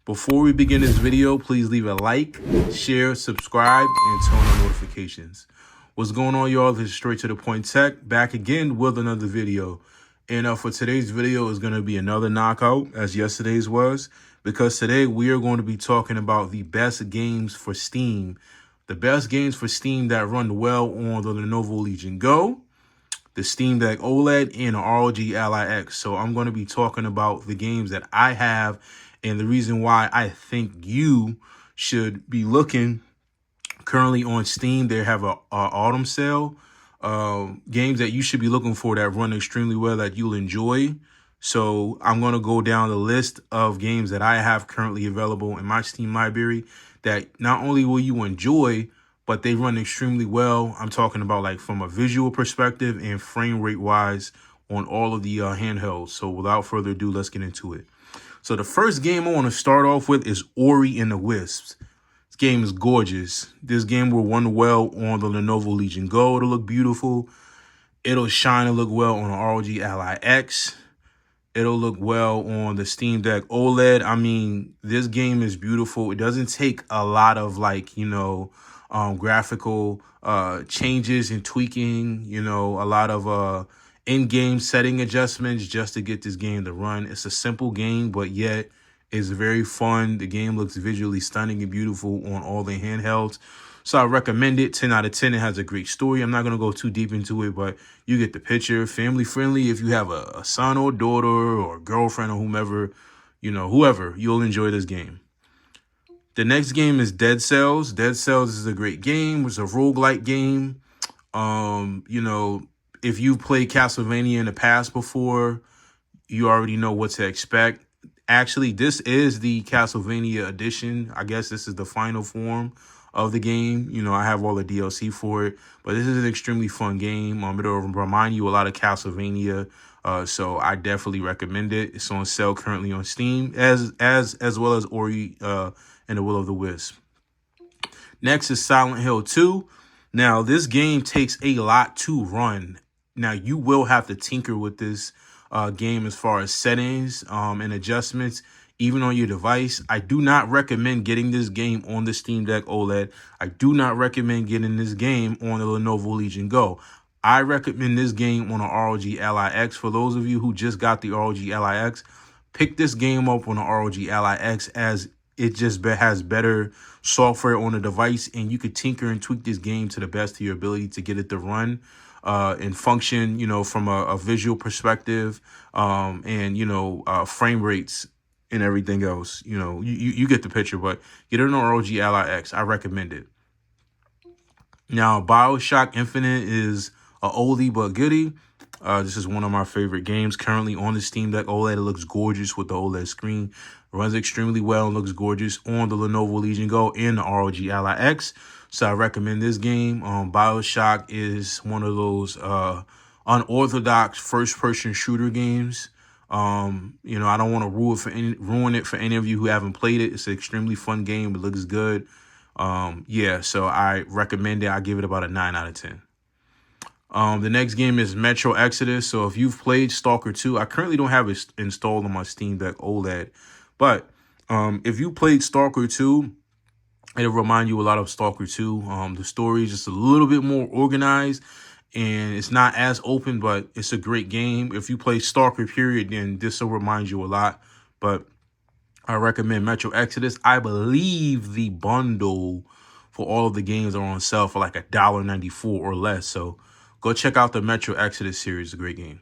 Before we begin this video, please leave a like, share, subscribe, and turn on notifications. What's going on, y'all? This is Straight to the Point Tech, back again with another video. And for today's video is going to be another knockout, as yesterday's was, because today we are going to be talking about the best games for Steam. The best games for Steam that run well on the Lenovo Legion Go, the Steam Deck OLED, and the ROG Ally X. So I'm going to be talking about the games that I have and the reason why I think you should be looking currently on Steam. They have a autumn sale. Games that you should be looking for that run extremely well that you'll enjoy. So I'm going to go down the list of games that I have currently available in my Steam library that not only will you enjoy, but they run extremely well. I'm talking about like from a visual perspective and frame rate wise on all of the handhelds. So without further ado, let's get into it. So the first game I want to start off with is Ori and the Wisps. This game is gorgeous. This game will run well on the Lenovo Legion Go. It'll look beautiful. It'll shine and look well on the ROG Ally X. It'll look well on the Steam Deck OLED. I mean, this game is beautiful. It doesn't take a lot of graphical changes and tweaking, a lot of in-game setting adjustments just to get this game to run. It's a simple game, but yet it's very fun. The game looks visually stunning and beautiful on all the handhelds. So I recommend it. 10 out of 10. It has a great story. I'm not going to go too deep into it, but you get the picture. Family friendly. If you have a son or daughter or girlfriend or whomever, whoever, you'll enjoy this game. The next game is Dead Cells. Dead Cells is a great game. It's a roguelike game. If you've played Castlevania in the past before, you already know what to expect. Actually, this is the Castlevania edition. I guess this is the final form of the game. I have all the DLC for it, but this is an extremely fun game. It'll remind you a lot of Castlevania. So I definitely recommend it. It's on sale currently on Steam, as well as Ori and the Will of the Wisp. Next is Silent Hill 2. Now, this game takes a lot to run. Now, you will have to tinker with this game as far as settings and adjustments, even on your device. I do not recommend getting this game on the Steam Deck OLED. I do not recommend getting this game on the Lenovo Legion Go. I recommend this game on the ROG Ally X. For those of you who just got the ROG Ally X, pick this game up on the ROG Ally X, as it just has better software on the device, and you could tinker and tweak this game to the best of your ability to get it to run and function, from a visual perspective, and frame rates and everything else. You get the picture, but get it on ROG Ally X. I recommend it. Now, BioShock Infinite is a oldie but goodie. This is one of my favorite games currently on the Steam Deck OLED. It looks gorgeous with the OLED screen. Runs extremely well and looks gorgeous on the Lenovo Legion Go and the ROG Ally X. So I recommend this game. BioShock is one of those unorthodox first-person shooter games. I don't want to ruin it for any of you who haven't played it. It's an extremely fun game. It looks good. So I recommend it. I give it about a 9 out of 10. The next game is Metro Exodus. So if you've played Stalker 2, I currently don't have it installed on my Steam Deck OLED. But if you played Stalker 2, it'll remind you a lot of Stalker 2. The story is just a little bit more organized, and it's not as open, but it's a great game. If you play Stalker period, then this will remind you a lot. But I recommend Metro Exodus. I believe the bundle for all of the games are on sale for like $1.94 or less. So go check out the Metro Exodus series. It's a great game.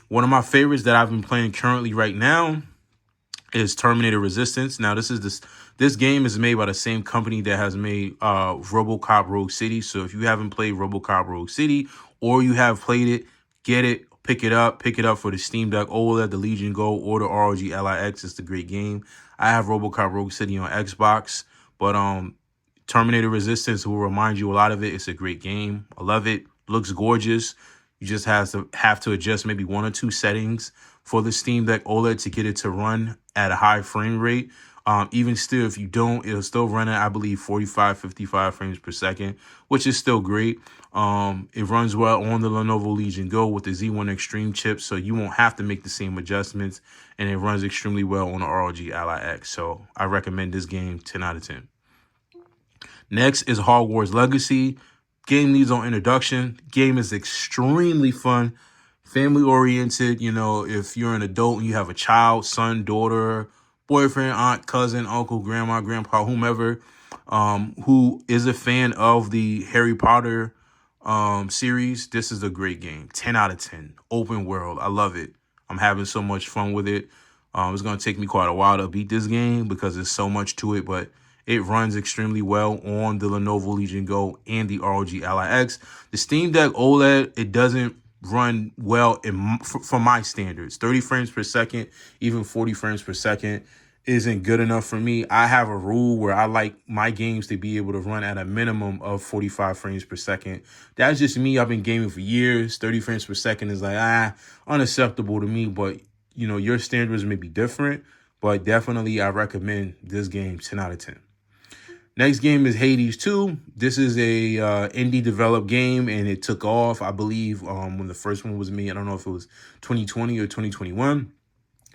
One of my favorites that I've been playing currently right now is Terminator Resistance. Now, this game is made by the same company that has made RoboCop Rogue City. So if you haven't played RoboCop Rogue City, or you have played it, get it, pick it up for the Steam Deck OLED, the Legion Go, or the ROG Ally X. It's a great game. I have RoboCop Rogue City on Xbox, but Terminator Resistance will remind you a lot of it. It's a great game. I love it. Looks gorgeous. You just have to adjust maybe 1 or 2 settings, for the Steam Deck OLED to get it to run at a high frame rate. Even still, if you don't, it'll still run at, I believe, 45, 55 frames per second, which is still great. It runs well on the Lenovo Legion Go with the Z1 Extreme chip, so you won't have to make the same adjustments, and it runs extremely well on the ROG Ally X. So I recommend this game 10 out of 10. Next is Hogwarts Legacy. Game needs no introduction. Game is extremely fun, family oriented. You know, if you're an adult and you have a child, son, daughter, boyfriend, aunt, cousin, uncle, grandma, grandpa, whomever, who is a fan of the Harry Potter series, this is a great game. 10 out of 10. Open world. I love it. I'm having so much fun with it. It's going to take me quite a while to beat this game because there's so much to it, but it runs extremely well on the Lenovo Legion Go and the ROG Ally X. The Steam Deck OLED, it doesn't run well for my standards. 30 frames per second, even 40 frames per second isn't good enough for me. I have a rule where I like my games to be able to run at a minimum of 45 frames per second. That's just me. I've been gaming for years. 30 frames per second is like, unacceptable to me. But, you know, your standards may be different. But definitely, I recommend this game 10 out of 10. Next game is Hades 2. This is a indie developed game, and it took off, I believe, when the first one was made. I don't know if it was 2020 or 2021.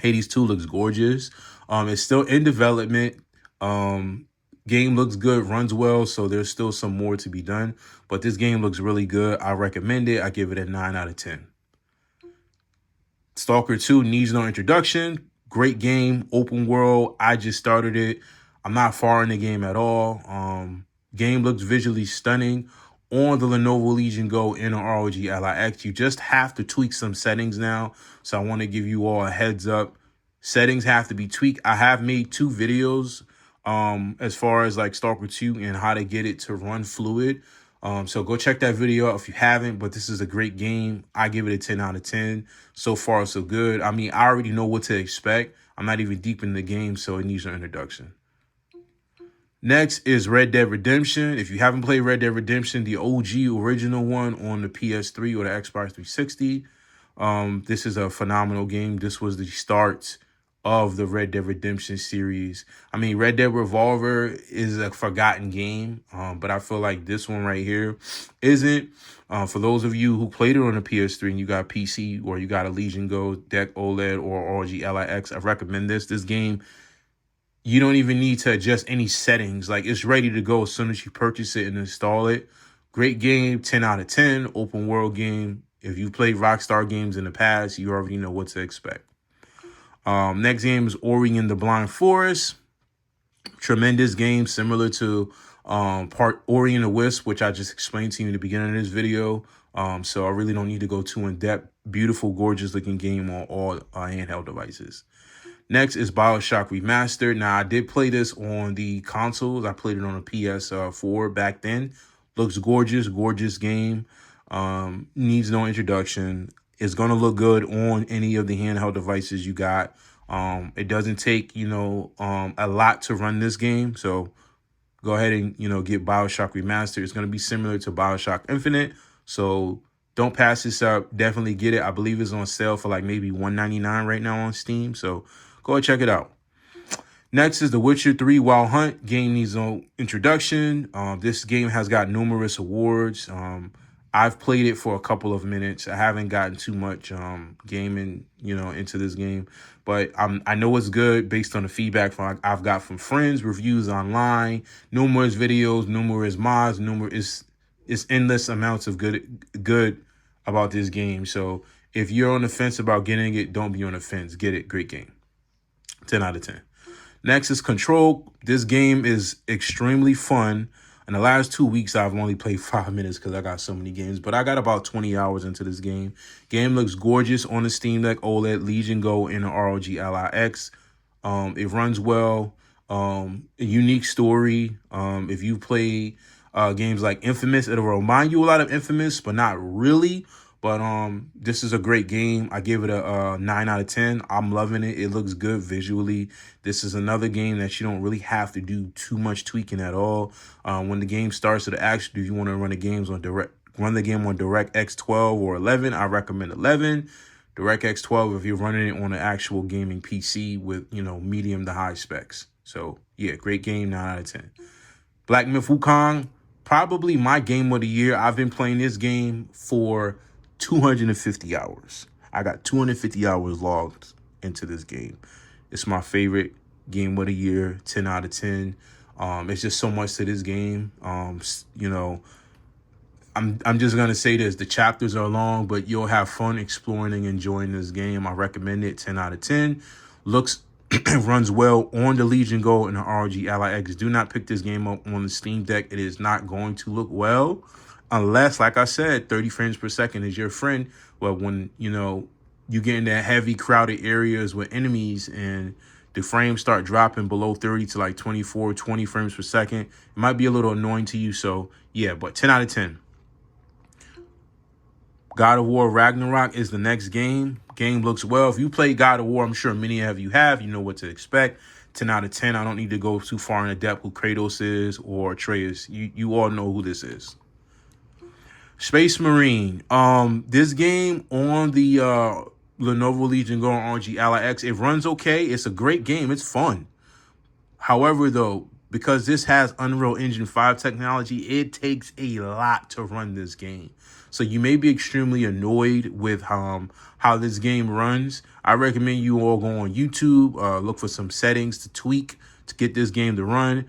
Hades 2 looks gorgeous. It's still in development. Game looks good, runs well, so there's still some more to be done. But this game looks really good. I recommend it. I give it a 9 out of 10. Stalker 2 needs no introduction. Great game, open world. I just started it. I'm not far in the game at all. Game looks visually stunning on the Lenovo Legion Go and the ROG Ally X. You just have to tweak some settings now. So I want to give you all a heads up. Settings have to be tweaked. I have made 2 videos as far as like Stalker 2 and how to get it to run fluid. So go check that video out if you haven't, but this is a great game. I give it a 10 out of 10. So far, so good. I mean, I already know what to expect. I'm not even deep in the game, so it needs no introduction. Next is Red Dead Redemption. If you haven't played Red Dead Redemption, the OG original one on the PS3 or the Xbox 360, this is a phenomenal game. This was the start of the Red Dead Redemption series. I mean, Red Dead Revolver is a forgotten game, but I feel like this one right here isn't. For those of you who played it on the PS3 and you got PC or you got a Legion Go, Deck OLED, or ROG Ally X, I recommend this. This game, you don't even need to adjust any settings. Like, it's ready to go as soon as you purchase it and install it. Great game, 10 out of 10, open world game. If you played Rockstar games in the past, you already know what to expect. Next game is Ori and the Blind Forest. Tremendous game, similar to part Ori and the Wisp, which I just explained to you in the beginning of this video. So I really don't need to go too in depth. Beautiful, gorgeous looking game on all handheld devices. Next is BioShock Remastered. Now, I did play this on the consoles. I played it on a PS4 back then. Looks gorgeous, gorgeous game. Needs no introduction. It's going to look good on any of the handheld devices you got. It doesn't take, a lot to run this game. So go ahead and, get BioShock Remastered. It's going to be similar to BioShock Infinite. So don't pass this up. Definitely get it. I believe it's on sale for like maybe $1.99 right now on Steam. So go ahead, check it out. Next is The Witcher 3 Wild Hunt. Game needs no introduction. This game has got numerous awards. I've played it for a couple of minutes. I haven't gotten too much gaming, into this game. But I know it's good based on the feedback I've got from friends, reviews online, numerous videos, numerous mods, it's endless amounts of good about this game. So if you're on the fence about getting it, don't be on the fence. Get it. Great game. 10 out of 10. Next is Control. This game is extremely fun. In the last 2 weeks, I've only played 5 minutes because I got so many games, but I got about 20 hours into this game. Game looks gorgeous on the Steam Deck OLED, Legion Go, and the ROG Ally X. It runs well. A unique story. If you play games like Infamous, it'll remind you a lot of Infamous, but not really. But this is a great game. I give it a 9 out of 10. I'm loving it. It looks good visually. This is another game that you don't really have to do too much tweaking at all. When the game starts, it'll ask you, do you want to run the game on DirectX 12 or 11? I recommend 11. DirectX 12 if you're running it on an actual gaming PC with, you know, medium to high specs. So yeah, great game, 9 out of 10. Black Myth Wukong, probably my game of the year. I've been playing this game for 250 hours. I got 250 hours logged into this game. It's my favorite game of the year, 10 out of 10. It's just so much to this game. You know, I'm just gonna say this: the chapters are long, but you'll have fun exploring and enjoying this game. I recommend it. 10 out of 10. Looks runs well on the Legion Go and the ROG Ally X. Do not pick this game up on the Steam Deck. It is not going to look well unless, like I said, 30 frames per second is your friend. Well, when you know you get in that heavy crowded areas with enemies and the frames start dropping below 30 to like 24, 20 frames per second, it might be a little annoying to you. So yeah, but 10 out of 10. God of War Ragnarok is the next game. Game looks well. If you play God of War, I'm sure many of you have. You know what to expect. 10 out of 10. I don't need to go too far into depth who Kratos is or Atreus. You all know who this is. Space Marine. This game on the Lenovo Legion Go on ROG Ally X, it runs okay. It's a great game. It's fun. However, though, because this has Unreal Engine 5 technology, it takes a lot to run this game. So you may be extremely annoyed with how this game runs. I recommend you all go on YouTube, look for some settings to tweak to get this game to run.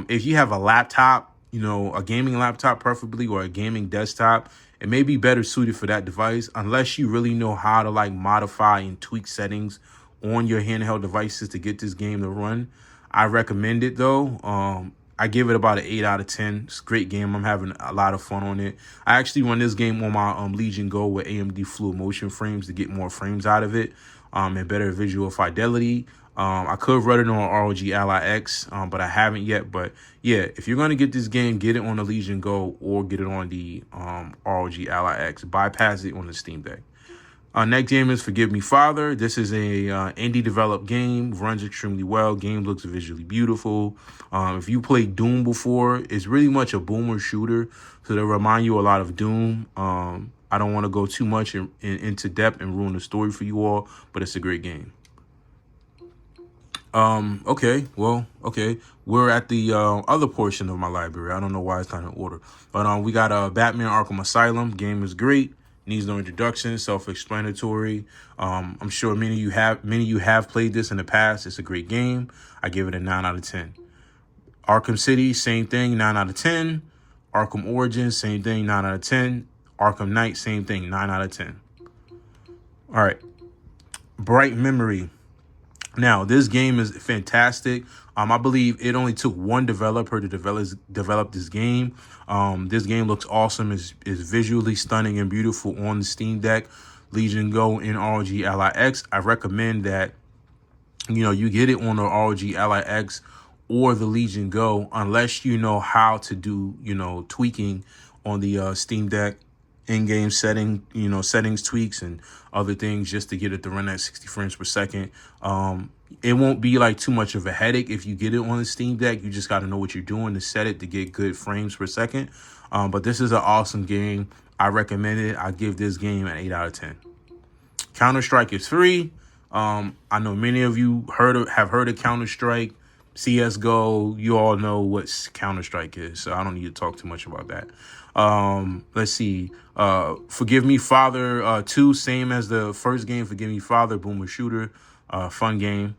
If you have a laptop, you know, a gaming laptop preferably, or a gaming desktop, it may be better suited for that device unless you really know how to like modify and tweak settings on your handheld devices to get this game to run. I recommend it though. I give it about an 8 out of 10. It's a great game. I'm having a lot of fun on it. I actually run this game on my Legion Go with AMD Fluid Motion frames to get more frames out of it and better visual fidelity. I could run it on ROG Ally X, but I haven't yet. But yeah, if you're going to get this game, get it on the Legion Go or get it on the ROG Ally X. Bypass it on the Steam Deck. Next game is Forgive Me Father. This is a indie developed game, runs extremely well. Game looks visually beautiful. If you played Doom before, it's really much a boomer shooter, so they'll remind you a lot of Doom. I don't want to go too much into depth and ruin the story for you all, but it's a great game. Okay, we're at the other portion of my library. I don't know why it's not in order, but we got Batman Arkham Asylum. Game is great. Needs no introduction, self-explanatory. I'm sure many of you have played this in the past. It's a great game. I give it a 9 out of 10. Arkham City, same thing, 9 out of 10. Arkham Origins, same thing, 9 out of 10. Arkham Knight, same thing, 9 out of 10. All right. Bright Memory. Now, this game is fantastic. I believe it only took one developer to develop this game. This game looks awesome. Is visually stunning and beautiful on the Steam Deck, Legion Go, and ROG Ally X. I recommend that, you know, you get it on the ROG Ally X or the Legion Go, unless you know how to do, you know, tweaking on the Steam Deck in-game settings tweaks and other things just to get it to run at 60 frames per second. It won't be like too much of a headache if you get it on the Steam Deck. You just got to know what you're doing to set it to get good frames per second. But this is an awesome game. I recommend it. I give this game an 8 out of 10. Counter-Strike is free. I know many of you have heard of Counter-Strike, CSGO. You all know what Counter-Strike is, so I don't need to talk too much about that. Let's see. Forgive Me Father 2, same as the first game. Forgive Me Father, boomer shooter, fun game.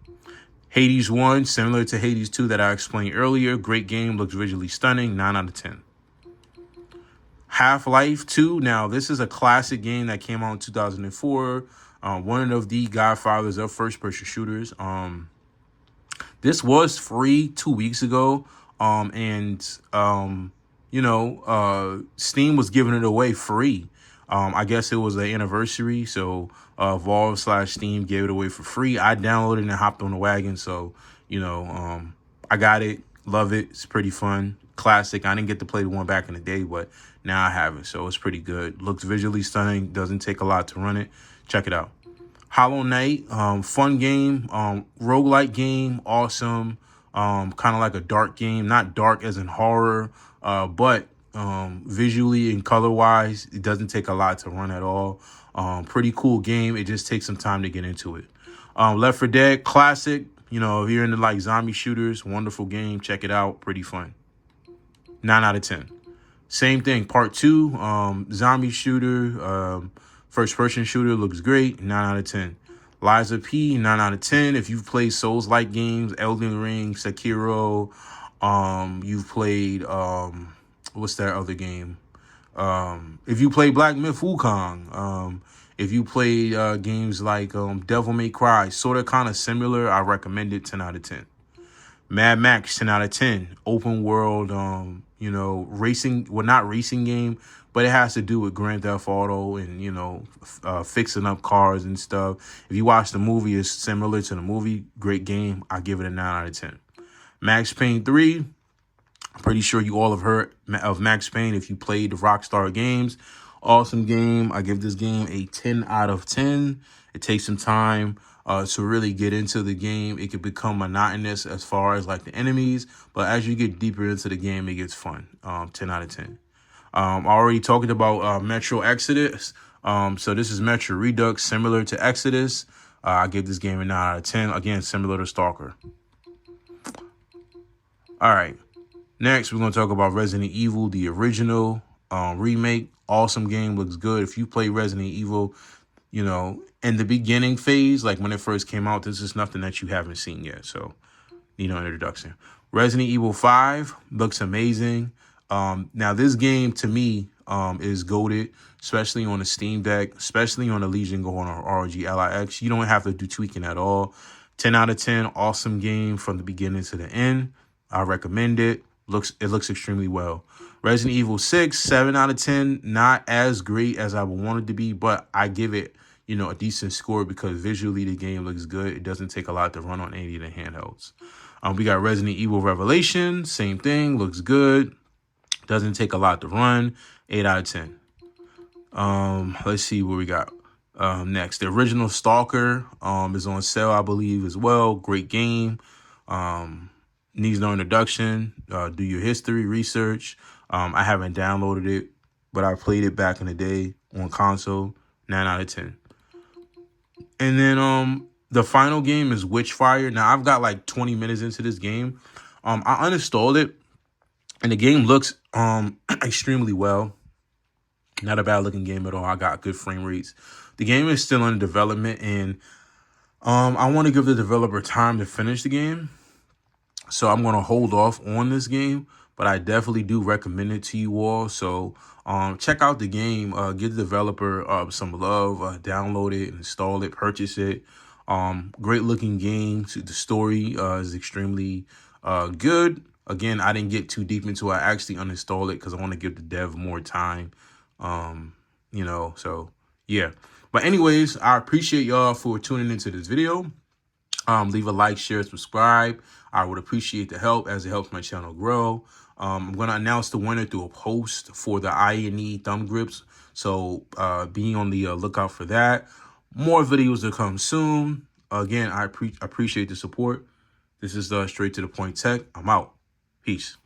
Hades 1, similar to Hades 2 that I explained earlier. Great game, looks visually stunning, 9 out of 10. Half-Life 2. Now, this is a classic game that came out in 2004. One of the godfathers of first-person shooters. This was free 2 weeks ago, Steam was giving it away free. I guess it was an anniversary, so Valve/Steam gave it away for free. I downloaded it and hopped on the wagon, so I got it, love it. It's pretty fun, classic. I didn't get to play the one back in the day, but now I have it, so it's pretty good. Looks visually stunning. Doesn't take a lot to run it. Check it out. Hollow Knight, fun game, roguelike game, awesome. Kind of like a dark game, not dark as in horror, but Visually and color wise, it doesn't take a lot to run at all. Pretty cool game. It just takes some time to get into it. Left 4 Dead classic. You know, if you're into like zombie shooters, wonderful game. Check it out. Pretty fun. 9 out of 10. Same thing. Part 2, zombie shooter, first person shooter, looks great. 9 out of 10. Liza P, 9 out of 10. If you've played Souls-like games, Elden Ring, Sekiro, you've played, what's that other game? If you play Black Myth Wukong, if you play games like Devil May Cry, sort of kind of similar, I recommend it. 10 out of 10. Mad Max, 10 out of 10. Open world, you know, racing, well, not racing game, but it has to do with Grand Theft Auto and, you know, fixing up cars and stuff. If you watch the movie, it's similar to the movie. Great game. I give it a 9 out of 10. Max Payne 3. I'm pretty sure you all have heard of Max Payne if you played the Rockstar games. Awesome game. I give this game a 10 out of 10. It takes some time to really get into the game. It could become monotonous as far as like the enemies, but as you get deeper into the game, it gets fun. 10 out of 10. I already talked about Metro Exodus. So this is Metro Redux, similar to Exodus. I give this game a 9 out of 10. Again, similar to Stalker. All right. Next, we're going to talk about Resident Evil, the original remake. Awesome game, looks good. If you play Resident Evil, you know, in the beginning phase, like when it first came out, this is nothing that you haven't seen yet. So, need no introduction. Resident Evil 5 looks amazing. Now, this game, to me, is goated, especially on the Steam Deck, especially on the Legion Go on ROG LIX. You don't have to do tweaking at all. 10 out of 10, awesome game from the beginning to the end. I recommend it. It looks extremely well. Resident Evil 6, 7 out of 10. Not as great as I would want it to be, but I give it, you know, a decent score because visually the game looks good. It doesn't take a lot to run on any of the handhelds. We got Resident Evil Revelation, same thing, looks good. Doesn't take a lot to run. 8 out of 10. Let's see what we got next. The original Stalker is on sale, I believe, as well. Great game. Needs no introduction. Do your history, research. I haven't downloaded it, but I played it back in the day on console. 9 out of 10. And then the final game is Witchfire. Now, I've got like 20 minutes into this game. I uninstalled it, and the game looks extremely well. Not a bad looking game at all. I got good frame rates. The game is still in development, and I want to give the developer time to finish the game. So I'm going to hold off on this game, but I definitely do recommend it to you all. So check out the game, give the developer some love, download it, install it, purchase it. Great looking game. The story is extremely good. Again, I didn't get too deep into it. I actually uninstalled it because I want to give the dev more time. You know, so yeah. But anyways, I appreciate y'all for tuning into this video. Leave a like, share, subscribe. I would appreciate the help as it helps my channel grow. I'm going to announce the winner through a post for the I&E thumb grips. So be on the lookout for that. More videos to come soon. Again, I appreciate the support. This is Straight to the Point Tech. I'm out. Peace.